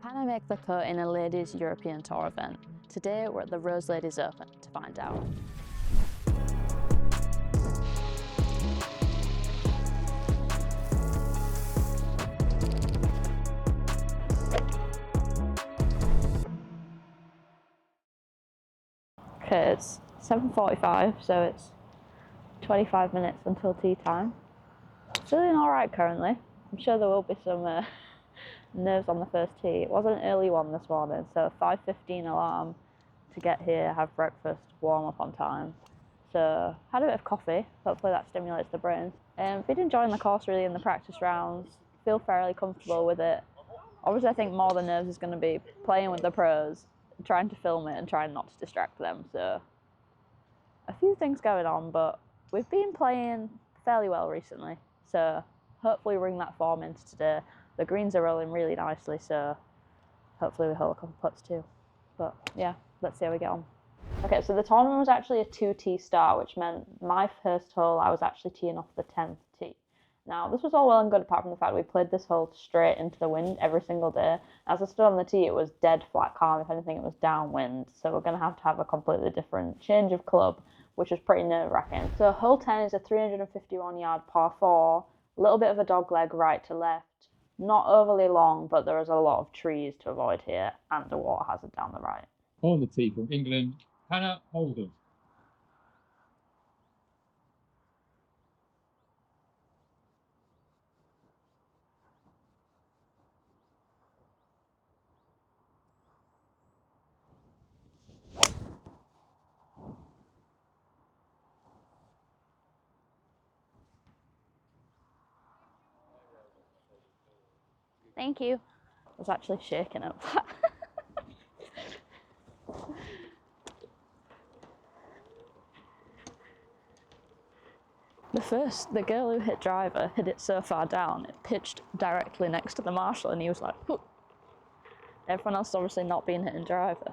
Hannah makes the cut in a ladies' European Tour event. Today we're at the Rose Ladies Open to find out. Okay, it's 7:45, so it's 25 minutes until tea time. Feeling alright currently. I'm sure there will be some nerves on the first tee. It was an early one this morning, so 5:15 alarm to get here, have breakfast, warm up on time. So had a bit of coffee, hopefully that stimulates the brains. Been enjoying the course really in the practice rounds, feel fairly comfortable with it. Obviously I think more of the nerves is going to be playing with the pros, trying to film it and trying not to distract them. So a few things going on, but we've been playing fairly well recently, so hopefully bring that form into today. The greens are rolling really nicely, so hopefully we hole a couple putts too. But yeah, let's see how we get on. Okay, so the tournament was actually a 2-tee start, which meant my first hole I was actually teeing off the 10th tee. Now, this was all well and good apart from the fact we played this hole straight into the wind every single day. As I stood on the tee, it was dead flat calm. If anything, it was downwind. So we're going to have a completely different change of club, which was pretty nerve-wracking. So hole 10 is a 351-yard par 4, a little bit of a dogleg right to left. Not overly long, but there is a lot of trees to avoid here and a water hazard down the right. On the tee from England, Hannah Holden. Thank you. I was actually shaking up. The girl who hit driver hit it so far down, it pitched directly next to the marshal and he was like, whoop. Everyone else obviously not being hitting driver.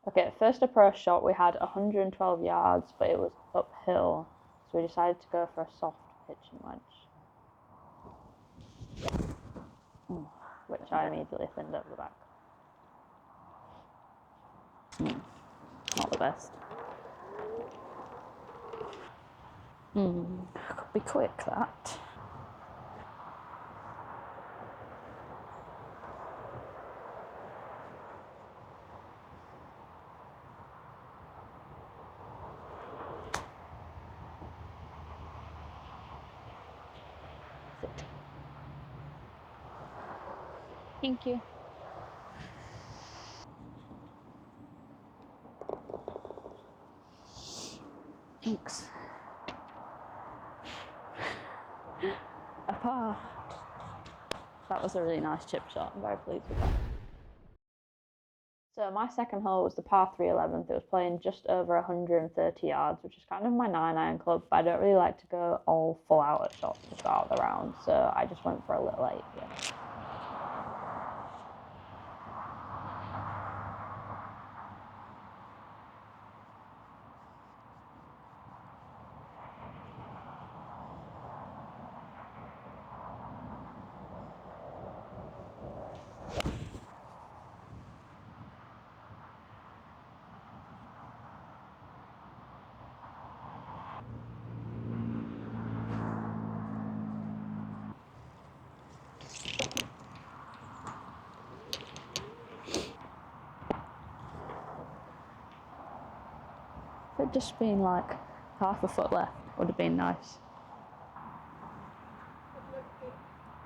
Okay, first approach shot we had 112 yards, but it was uphill, so we decided to go for a soft pitching wedge. Which I immediately thinned up the back. Not the best. Could be quick, that. Sit. Thank you. Thanks. A par. That was a really nice chip shot. I'm very pleased with that. So my second hole was the par 3 11th. It was playing just over 130 yards, which is kind of my 9-iron club, but I don't really like to go all full out at shots to start the round, so I just went for a little 8 here. If it'd just been like half a foot left, would have been nice.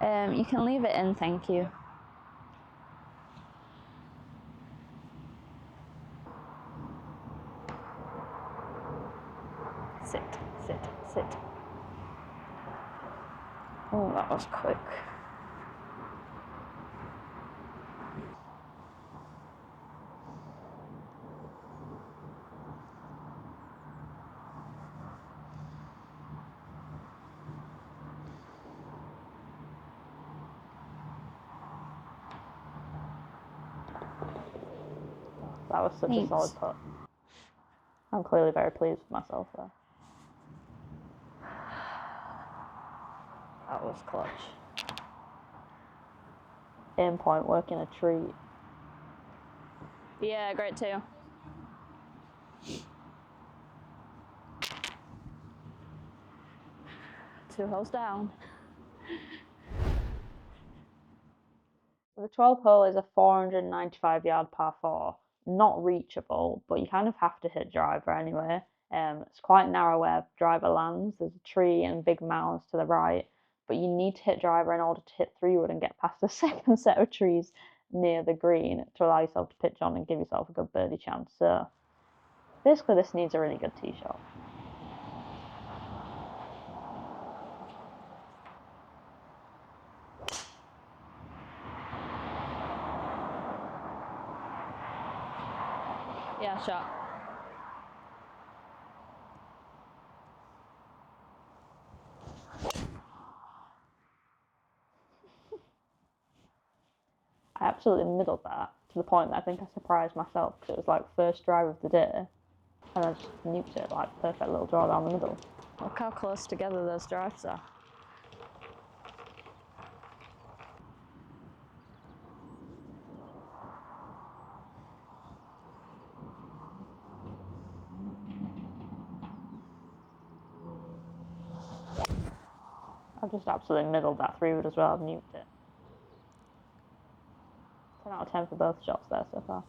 You can leave it in, thank you. Sit, sit, sit. Oh, that was quick. That was such a solid putt. I'm clearly very pleased with myself there. That was clutch. aim point working a tree. Yeah, great too. Two holes down. The 12th hole is a 495-yard par 4. Not reachable, but you kind of have to hit driver anyway. It's quite narrow where driver lands. There's a tree and big mounds to the right, but you need to hit driver in order to hit 3-wood and get past the second set of trees near the green to allow yourself to pitch on and give yourself a good birdie chance. So basically this needs a really good tee shot. Yeah, shot. I absolutely middled that to the point that I think I surprised myself because it was like first drive of the day. And I just nuked it, like perfect little draw down the middle. Look how close together those drives are. I've just absolutely middled that 3-wood as well. I've nuked it. 10 out of 10 for both shots there so far.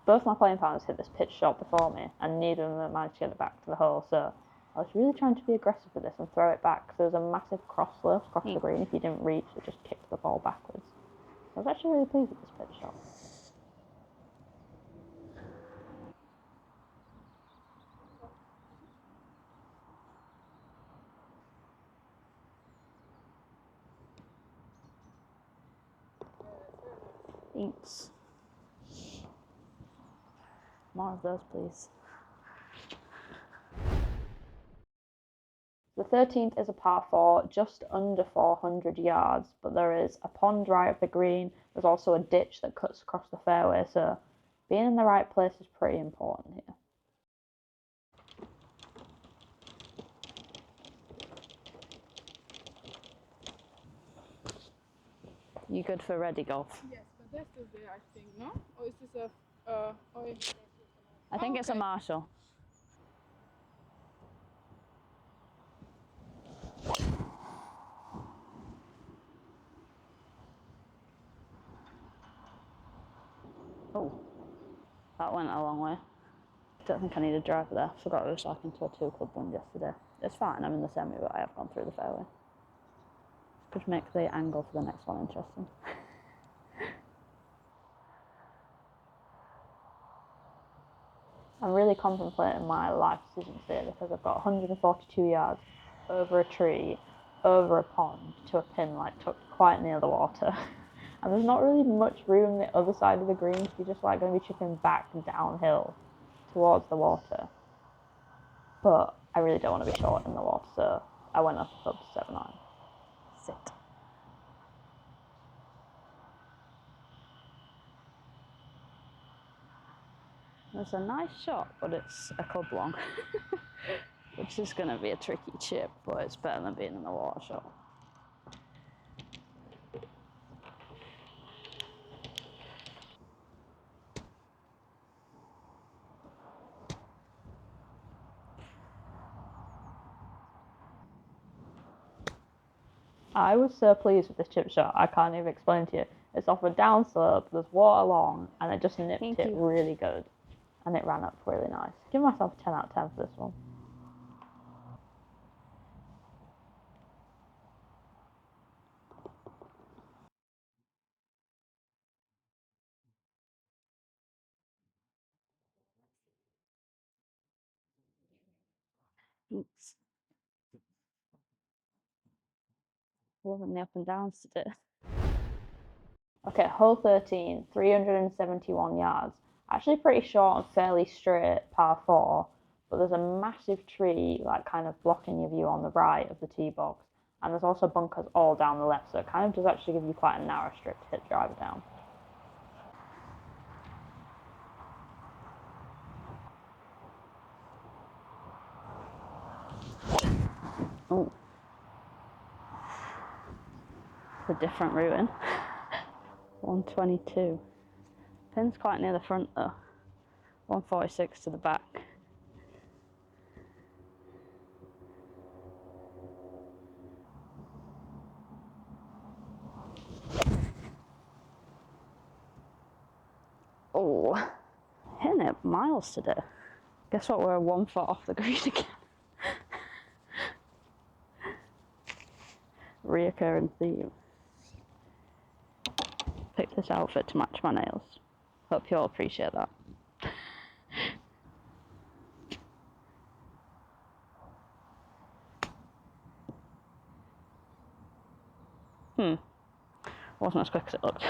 Both my playing partners hit this pitch shot before me, and neither of them managed to get it back to the hole. So I was really trying to be aggressive with this and throw it back because there was a massive cross slope across the green. If you didn't reach, it just kicked the ball backwards. I was actually really pleased with this pitch shot. Thanks. More of those, please. The 13th is a par 4, just under 400 yards, but there is a pond right of the green. There's also a ditch that cuts across the fairway, so being in the right place is pretty important here. You good for ready golf? Yes, but that's still there, I think, no? Or is this I think it's a Marshall. Oh, that went a long way. Don't think I need a driver there. Forgot I was talking to a 2-club one yesterday. It's fine, I'm in the semi, but I have gone through the fairway. Could make the angle for the next one interesting. I'm really contemplating my life decisions here because I've got 142 yards over a tree, over a pond to a pin like tucked quite near the water. And there's not really much room the other side of the green, so you're just like going to be chipping back downhill towards the water. But I really don't want to be short in the water, so I went up to 7-9. Sit. It's a nice shot, but it's a club long, which is going to be a tricky chip, but it's better than being in the water shot. I was so pleased with this chip shot, I can't even explain to you. It's off a down slope, there's water along, and it just nipped it really good. And it ran up really nice. Give myself a 10 out of 10 for this one. Oops. Loving the up and downs today. Okay, hole 13, 371 yards. Actually pretty short and fairly straight par 4, but there's a massive tree like kind of blocking your view on the right of the tee box, and there's also bunkers all down the left, so it kind of does actually give you quite a narrow strip to hit the driver down. Oh, it's a different routing. 122. Pin's quite near the front though. 146 to the back. Oh, hitting it miles today. Guess what? We're 1 foot off the green again. Reoccurring theme. Picked this outfit to match my nails. Hope you all appreciate that. Wasn't as quick as it looked.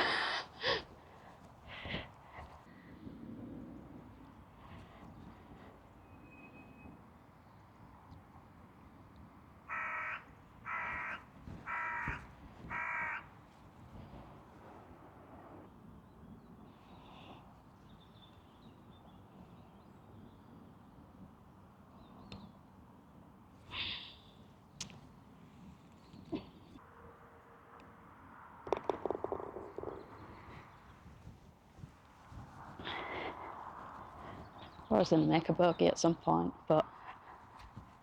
I was going to make a bogey at some point, but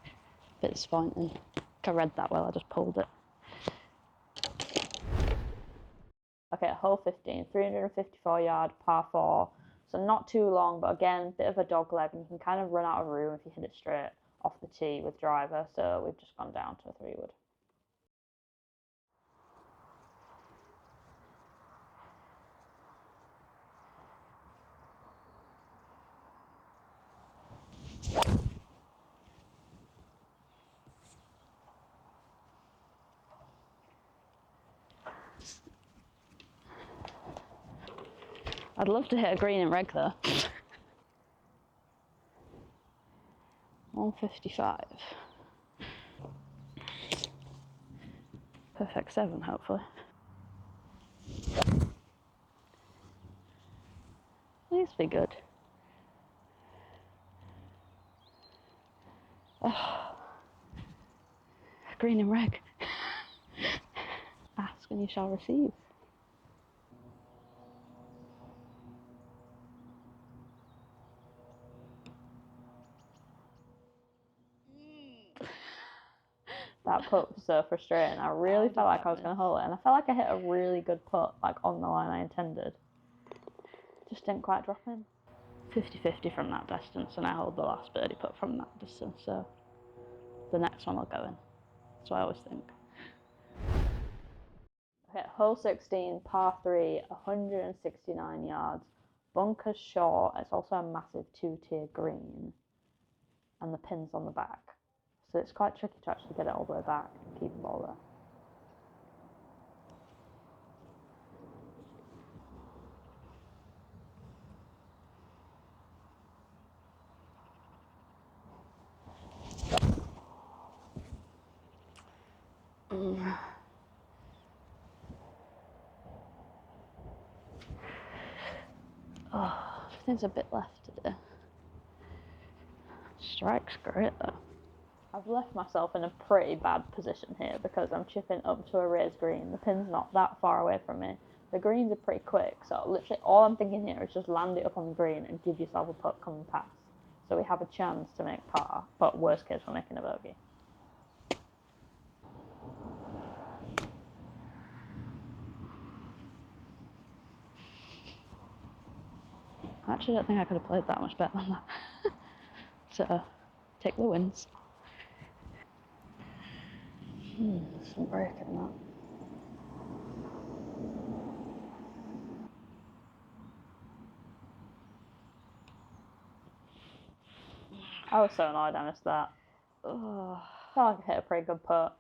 a bit disappointing. I read that well, I just pulled it. Okay, hole 15, 354 yard, par 4. So not too long, but again, bit of a dog leg, and you can kind of run out of room if you hit it straight off the tee with driver. So we've just gone down to a 3-wood. I'd love to hit a green in reg though. 155. Perfect 7, hopefully. Needs to be good. Oh. Green in reg. Ask and you shall receive. That putt was so frustrating. I really felt like I was going to hole it, and I felt like I hit a really good putt, like on the line I intended. Just didn't quite drop in. 50-50 from that distance, and I hold the last birdie putt from that distance, so the next one will go in. That's what I always think. Okay, hole 16, par 3, 169 yards. Bunker's short. It's also a massive 2-tier green, and the pin's on the back. So it's quite tricky to actually get it all the way back and keep the ball there. Oh, there's a bit left to do. Strike's great though. I've left myself in a pretty bad position here because I'm chipping up to a raised green. The pin's not that far away from me. The greens are pretty quick, so literally all I'm thinking here is just land it up on the green and give yourself a putt coming past. So we have a chance to make par, but worst case we're making a bogey. I actually don't think I could have played that much better than that. So, take the wins. Some break in that. I was so annoyed I missed that. Oh, I felt like I hit a pretty good putt.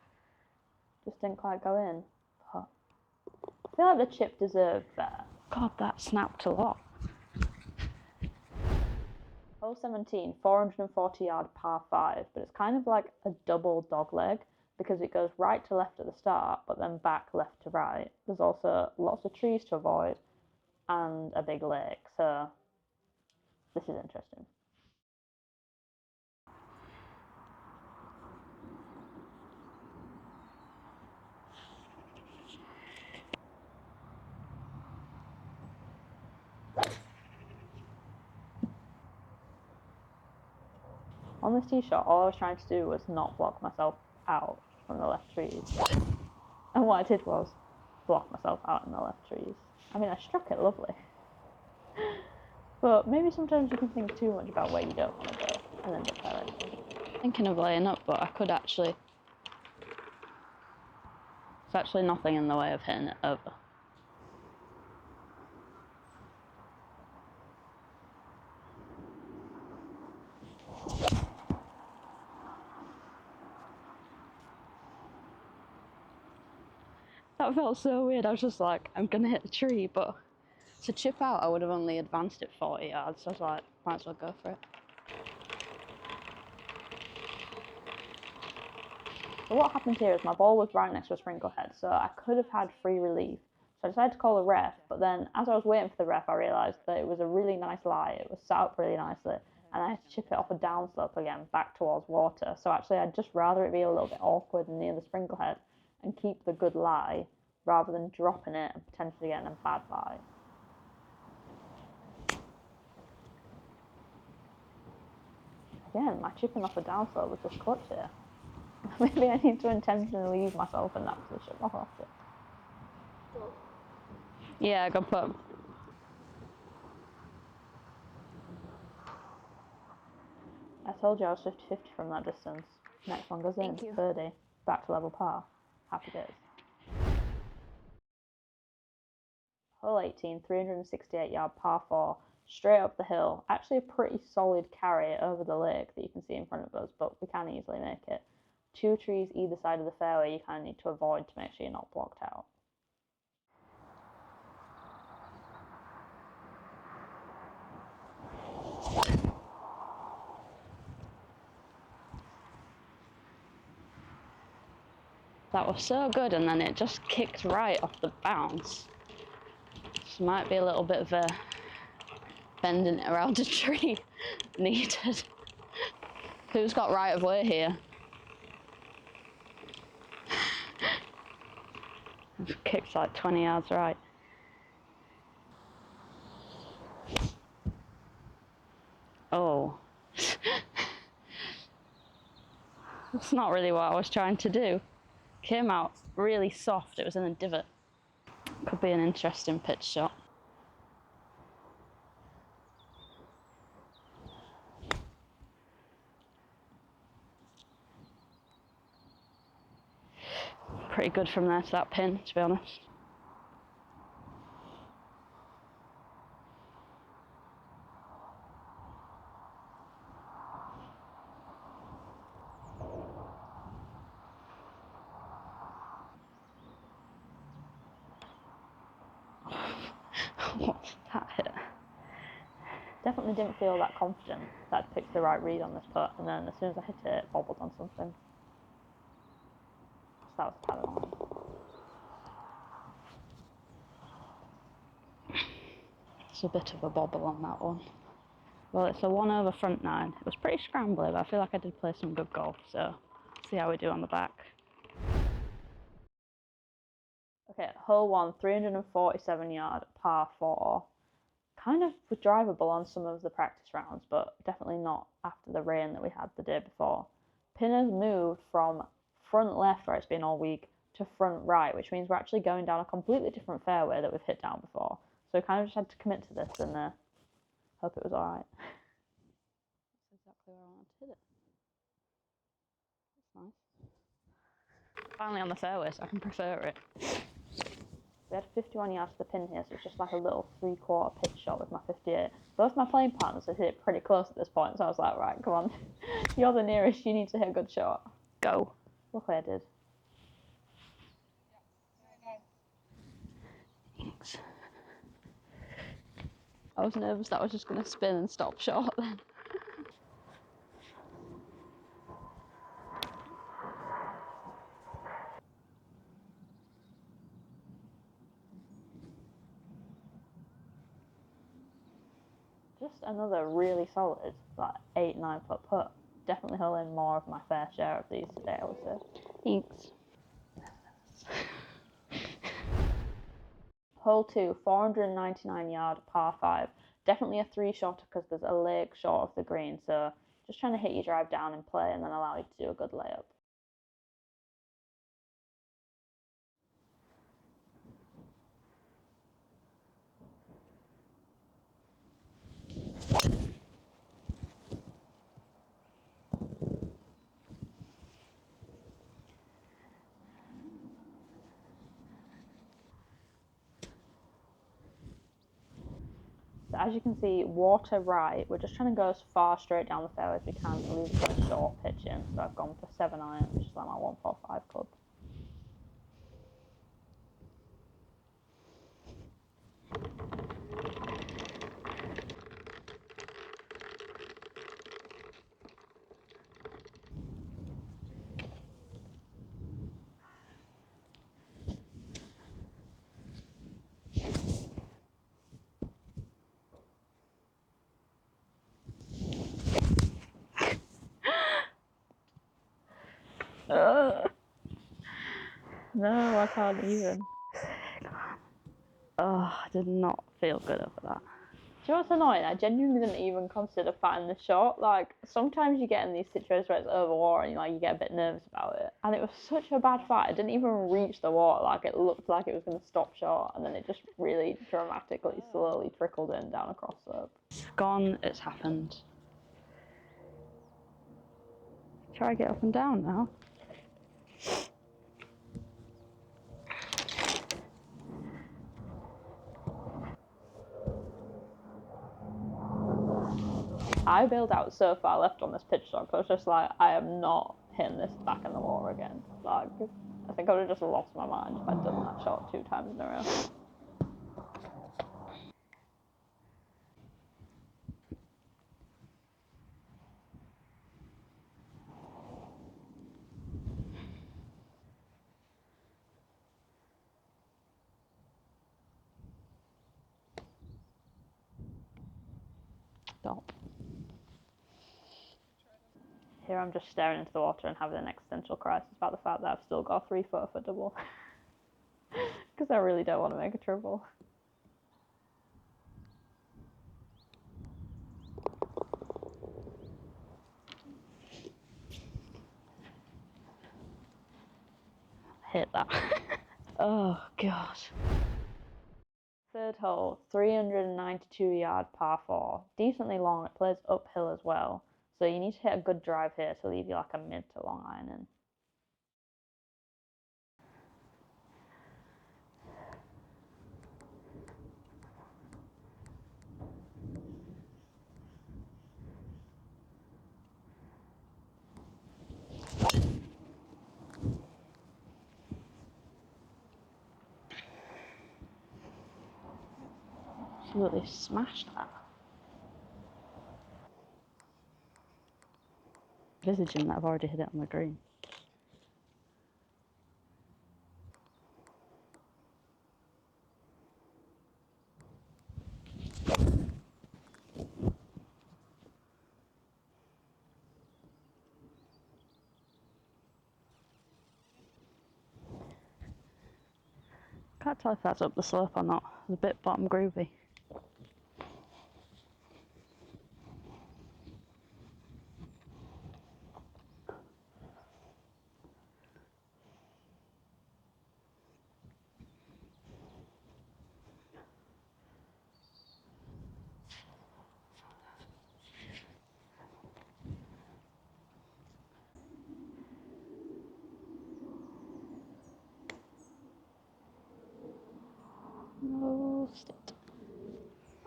Just didn't quite go in. But I feel like the chip deserved better. God, that snapped a lot. Hole 17, 440 yard par 5, but it's kind of like a double dogleg because it goes right to left at the start, but then back left to right. There's also lots of trees to avoid and a big lake, so this is interesting. On this tee shot, all I was trying to do was not block myself out from the left trees. And what I did was block myself out in the left trees. I mean, I struck it lovely. But maybe sometimes you can think too much about where you don't want to go and end up there anyway. Thinking of laying up, but I could actually... There's actually nothing in the way of hitting it over. That felt so weird. I was just like, I'm gonna hit the tree, but to chip out, I would have only advanced it 40 yards. So I was like, might as well go for it. So what happened here is my ball was right next to a sprinkle head, so I could have had free relief. So I decided to call the ref, but then as I was waiting for the ref, I realised that it was a really nice lie. It was set up really nicely, and I had to chip it off a downslope again, back towards water. So actually, I'd just rather it be a little bit awkward and near the sprinkle head and keep the good lie, rather than dropping it and potentially getting a bad lie. Again, my chipping off a downslope was just clutch here. Maybe I need to intentionally leave myself in that position more often. Yeah, good putt. I told you I was 50-50 from that distance. Next one goes in. Thank you. Birdie. Back to level par. Happy days. Hole 18, 368 yard par 4. Straight up the hill. Actually a pretty solid carry over the lake that you can see in front of us, but we can easily make it. 2 trees either side of the fairway you kind of need to avoid to make sure you're not blocked out. That was so good, and then it just kicked right off the bounce. This might be a little bit of a bending it around a tree needed. Who's got right of way here? I've kicked like 20 yards right. Oh. That's not really what I was trying to do. Came out really soft, it was in a divot. Could be an interesting pitch shot. Pretty good from there to that pin, to be honest. What's that hit? Definitely didn't feel that confident that I'd picked the right read on this putt, and then as soon as I hit it, it bobbled on something. So that was a pad line. It's a bit of a bobble on that one. Well, it's a 1 over front 9. It was pretty scrambly, but I feel like I did play some good golf, so see how we do on the back. Okay, hole 1, 347 yard, par 4. Kind of was drivable on some of the practice rounds, but definitely not after the rain that we had the day before. Pin has moved from front left, where it's been all week, to front right, which means we're actually going down a completely different fairway that we've hit down before. So we kind of just had to commit to this and hope it was alright. That's exactly where I wanted to hit it. That's nice. Finally on the fairway, so I can prefer it. We had 51 yards to the pin here, so it's just like a little 3/4 pitch shot with my 58. Both my playing partners had hit it pretty close at this point, so I was like, right, come on. You're the nearest, you need to hit a good shot. Go. Luckily I did. Thanks. I was nervous that I was just going to spin and stop short then. just another really solid, like 8-9 foot putt. Definitely holding more of my fair share of these today, I would say. Thanks. Hole 2, 499 yard par 5. Definitely a 3-shotter because there's a lake short of the green, so just trying to hit your drive down in play and then allow you to do a good layup. So as you can see, water right, we're just trying to go as far straight down the fairway as we can to leave a short pitch in. So I've gone for 7 iron, which is like my 145 club. No, I can't even. Oh, I did not feel good over that. Do you know what's annoying? I genuinely didn't even consider fatting the shot. Like, sometimes you get in these situations where it's over water and you get a bit nervous about it. And it was such a bad fight. It didn't even reach the water. Like, it looked like it was going to stop short. And then it just really dramatically, slowly trickled in down across slope. It's gone, it's happened. Try get up and down now. I bailed out so far left on this pitch shot. I was just like, I am not hitting this back in the water again. Like, I think I would have just lost my mind if I'd done that shot 2 times in a row. Stop. Here I'm just staring into the water and having an existential crisis about the fact that I've still got a 3-footer for double. Because I really don't want to make a triple. Hit that. Oh, God. Third hole, 392 yard par 4. Decently long, it plays uphill as well. So you need to hit a good drive here to leave you like a mid to long iron in. Absolutely smashed that. Envisaging that I've already hit it on the green. Can't tell if that's up the slope or not. It's a bit bottom groovy. Lost it.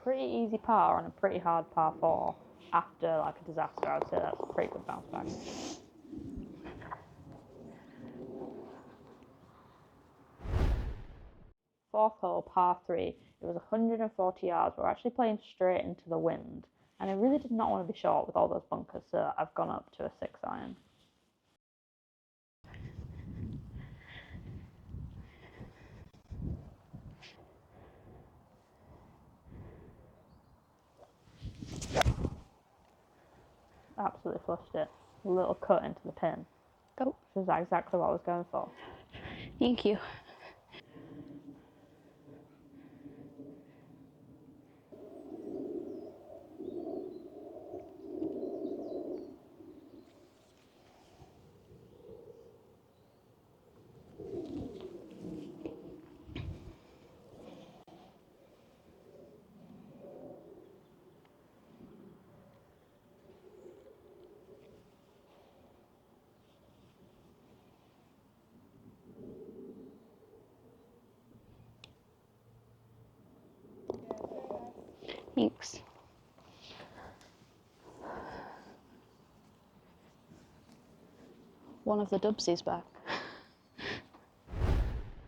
Pretty easy par on a pretty hard par 4. After like a disaster, I would say that's a pretty good bounce back. Fourth hole, par 3. It was 140 yards. We're actually playing straight into the wind. And I really did not want to be short with all those bunkers, so I've gone up to a 6 iron. absolutely flushed it. A little cut into the pin. Go. Which is exactly what I was going for. Thank you. Thanks. One of the Dubsies back.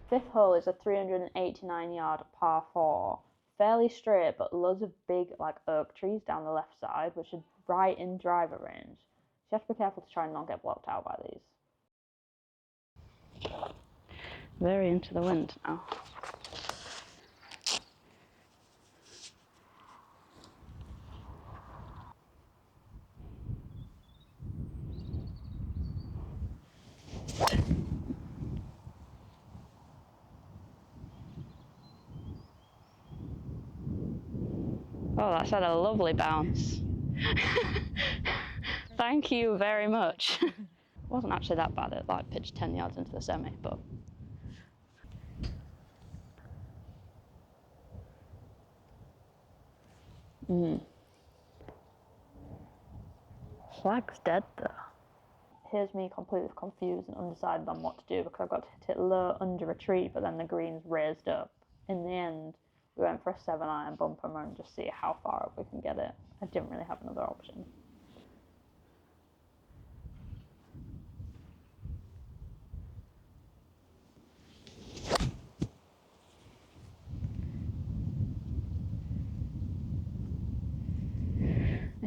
Fifth hole is a 389-yard par 4. Fairly straight, but loads of big oak trees down the left side, which are right in driver range. So you have to be careful to try and not get blocked out by these. Very into the wind now. Oh, that's had a lovely bounce. Thank you very much. It wasn't actually that bad. It pitched 10 yards into the semi, but flag's dead though. Here's me completely confused and undecided on what to do because I've got to hit it low under a tree, but then the green's raised up. In the end, we went for a 7-iron bumper and just see how far up we can get it. I didn't really have another option.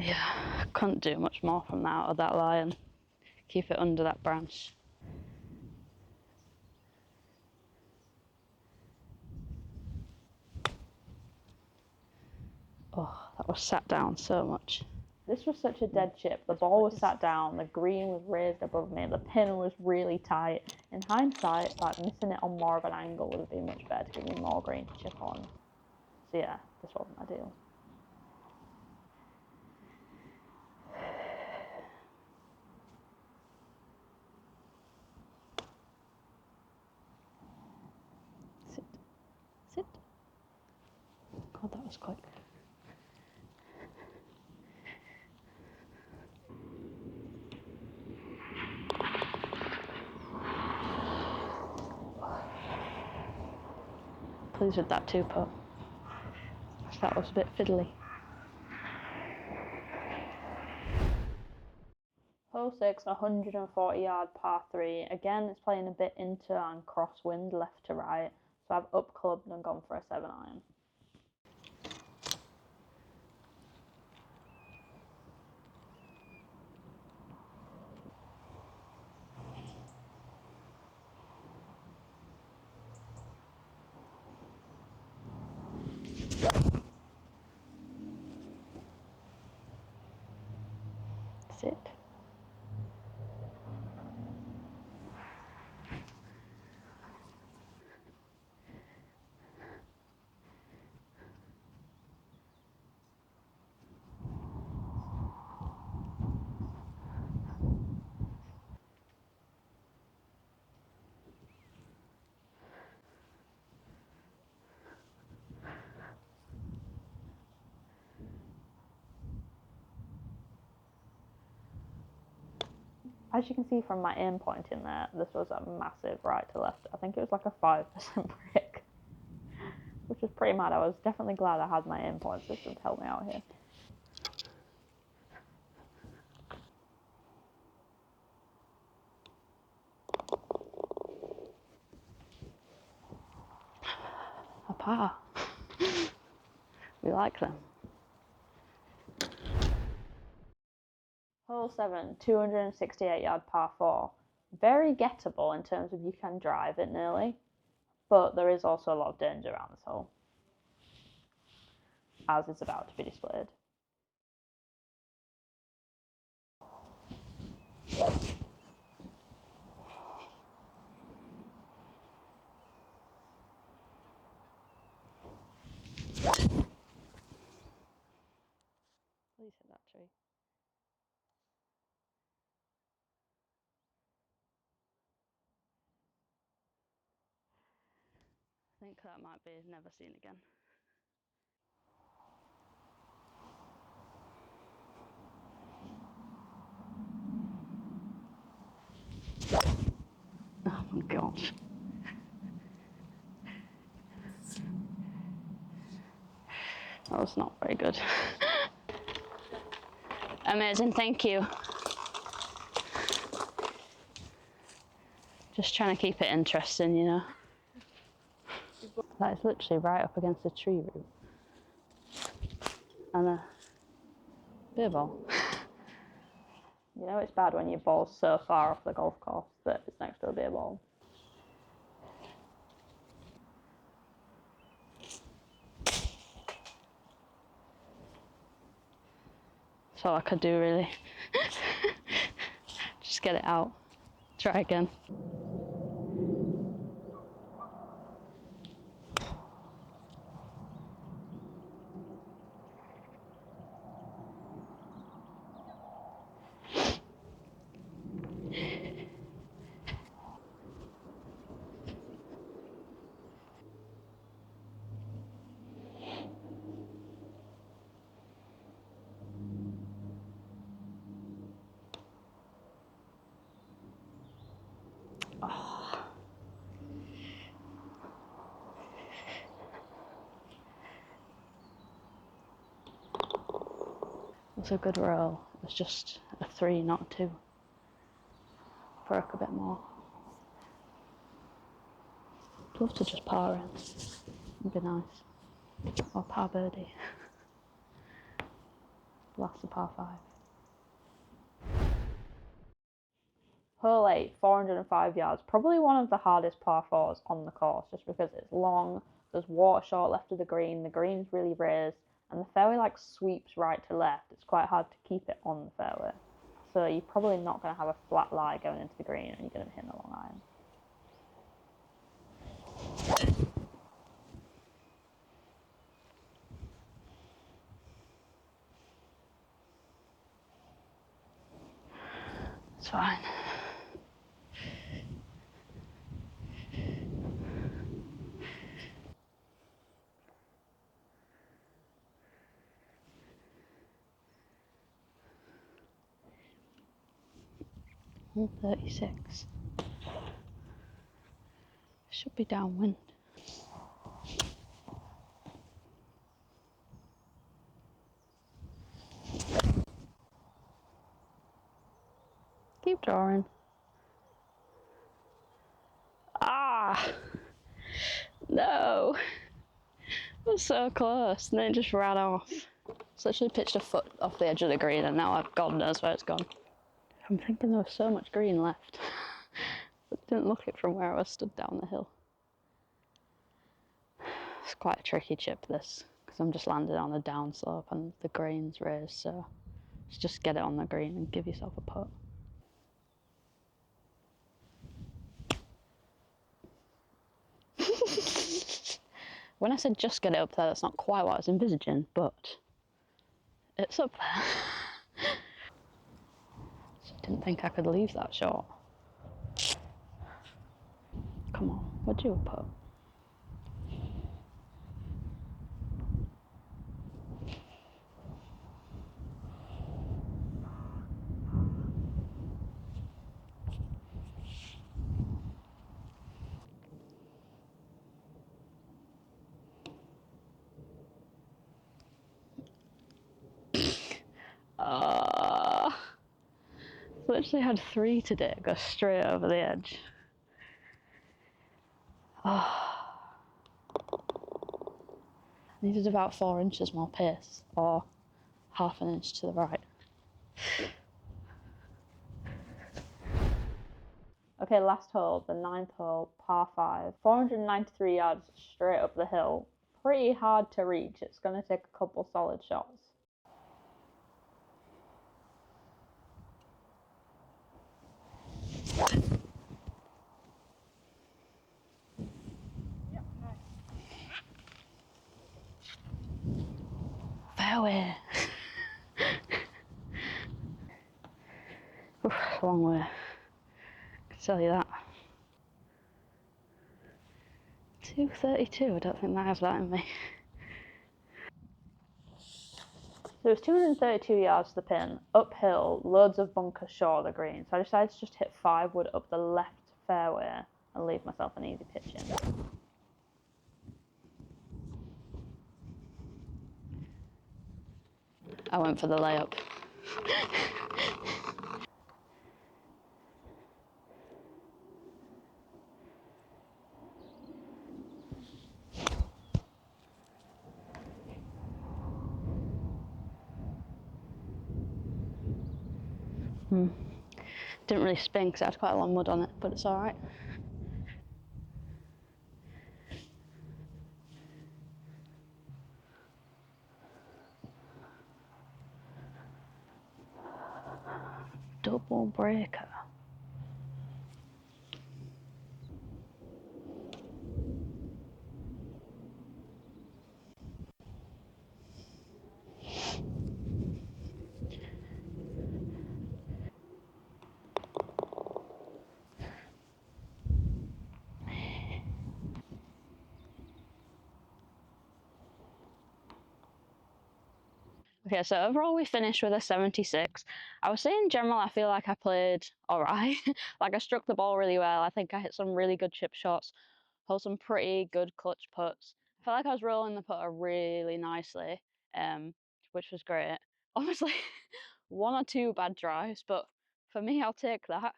yeah, couldn't do much more from that out of that line. Keep it under that branch. Oh, that was sat down so much. This was such a dead chip. The ball was sat down, the green was raised above me, the pin was really tight. In hindsight, missing it on more of an angle would have been much better to give me more green to chip on. So yeah, this wasn't ideal. Sit. Sit. God, that was quick. Pleased with that 2-putt. That was a bit fiddly. Hole 6, 140-yard par 3. Again, it's playing a bit into and crosswind left to right. So I've up clubbed and gone for a 7-iron. Sit. As you can see from my aim point in there, this was a massive right to left. I think it was like a 5% break, which was pretty mad. I was definitely glad I had my aim point system to help me out here. A par. We like them. Hole 7, 268-yard par 4. Very gettable in terms of you can drive it nearly, but there is also a lot of danger around this hole, as is about to be displayed. Please hit that tree. I think that might be never seen again. Oh my god. That was not very good. Amazing, thank you. Just trying to keep it interesting, you know. That is literally right up against the tree root. And a beer ball. You know it's bad when your ball's so far off the golf course that it's next to a beer ball. That's all I could do, really. Just get it out. Try again. It was a good roll. It was just a 3, not a 2. Broke a bit more. I'd love to just par in. It'd be nice. Or par birdie. Last a par 5. Hole 8, 405 yards. Probably one of the hardest par 4s on the course, just because it's long, there's water short left of the green's really raised, and the fairway like sweeps right to left. It's quite hard to keep it on the fairway. So you're probably not going to have a flat lie going into the green, and you're going to be hitting the long iron. It's fine. Hole 36. Should be downwind. Keep drawing. Ah! No! It was so close, and then it just ran off. It's literally pitched a foot off the edge of the green, and now God knows where it's gone. I'm thinking there was so much green left. But didn't look it from where I was stood down the hill. It's quite a tricky chip, this, because I'm just landing on a downslope and the green's raised, so just get it on the green and give yourself a putt. When I said just get it up there, that's not quite what I was envisaging, but it's up there. So I didn't think I could leave that short. Come on, what'd you put? Literally had 3 today, go straight over the edge. Needed about 4 inches more pace, or half an inch to the right. Okay, last hole, the 9th hole, par 5. 493 yards straight up the hill. Pretty hard to reach. It's going to take a couple solid shots. Fairway. Oof, it's a long way. I can tell you that. 232, I don't think I have that in me. So it was 232 yards to the pin, uphill, loads of bunkers short of the green. So I decided to just hit 5 wood up the left fairway and leave myself an easy pitch in. I went for the layup. Didn't really spin because it had quite a lot of mud on it, but it's alright. Double breaker. Okay, so overall we finished with a 76. I would say in general I feel like I played alright. Like I struck the ball really well. I think I hit some really good chip shots, held some pretty good clutch putts. I felt like I was rolling the putter really nicely, which was great. Obviously, one or two bad drives, but for me, I'll take that.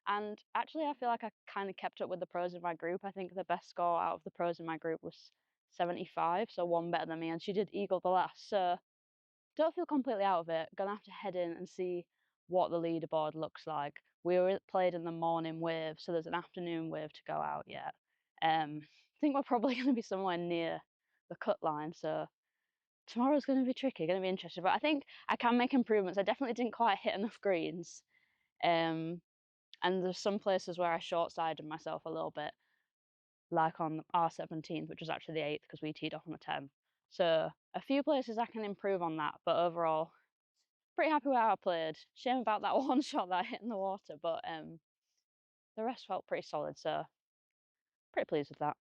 And actually, I feel like I kind of kept up with the pros in my group. I think the best score out of the pros in my group was 75, so one better than me, and she did eagle the last. So don't feel completely out of it. Gonna have to head in and see what the leaderboard looks like. We were played in the morning wave, so there's an afternoon wave to go out yet. I think we're probably going to be somewhere near the cut line, so tomorrow's going to be tricky, going to be interesting. But I think I can make improvements. I definitely didn't quite hit enough greens, and there's some places where I short-sided myself a little bit, like on our 17th, which was actually the 8th because we teed off on the 10th. So a few places I can improve on that, but overall, pretty happy with how I played. Shame about that one shot that I hit in the water, but the rest felt pretty solid, so pretty pleased with that.